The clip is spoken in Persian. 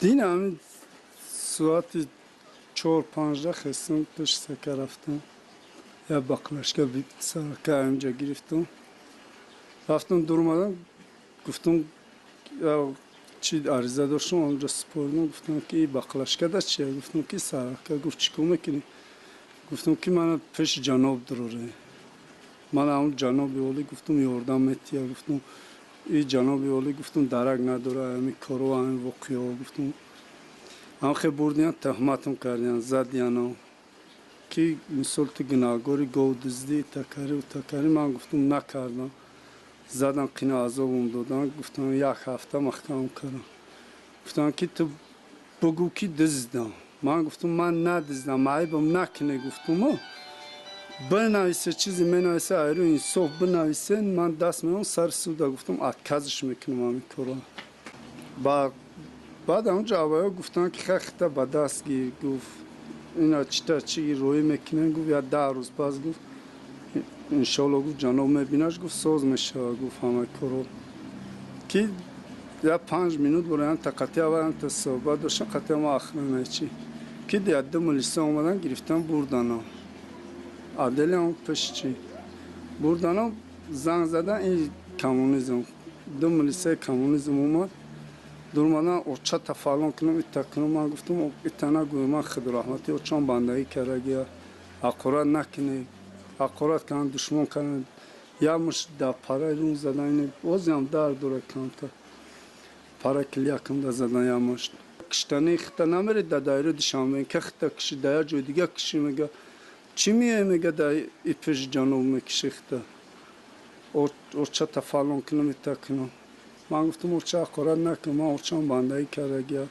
دین همین ساعت 4-5 خستم پیش سکه رفتم یا بقلشگاه سرکه اینجا گرفتم رفتم دور اومدم گفتم چی عریضه داشتم اونجا سپردم گفتم که این بقلشگاه ده چیه گفتم که سرکه گفت چیکار میکنی گفتم که من پیش جناب دروره من اون جناب اولی گفتم یاردم میتیه گفتم این جناب اولی گفتم درک نداره همین کارو همین واقعی گفتم آخه بردیان تهمتم کردیان زدیان که مثل تو گناهگاری گاو دزدی تکری من گفتم نکردم زدن قینه عذابم دادن گفتم 1 هفته محکم کردم گفتم که تو بگو که دزدم من گفتم من ندزدم عیبم نکنه گفتم بنویسه چیزی منویسه ایرو انصاف بنویسه من دست میام سر سودا گفتم اتکازش میکنم همین کارو بعد اونجا اوایل گفتن که خخته به دست گفت اینا چی روی میکنن گفت یا 10 روز پس گفت انشالله گفت جناب میبینش گفت ساز میشه گفت همه کارو که یا 5 minut برای تقاطع اولا تا صحبت داشتن قطعه ما آخرانه چی که دیاده ملیسه اومدن گرفتن بردن عدلی هم پیش چی بردن زنگ زدن این کمونیزم 2 ملیسه کمونیزم اومد دور اومدن اوچه تفعلان کنم ایتا کنم من گفتم ایتا نگوی من خود رحمتی اوچان بندگی کرده گیا حقارت نکنه حقارت کنن دشمن کنن یا مش دا پاره رون زدن بازی هم در دوره کنم تا پاره کلیا کم دا زدن یا مش کشتنی خطا نمیره دا دایره دشان بین که خطا کشی دایر جوی دیگه کشی میگه چی میگه میگه دا ای پیش جانب میکشی خطا اوچه تفعلان کنم ایتا کنم من گفتم اوچه حقارت نکنم من اوچان بندگی کرده گیا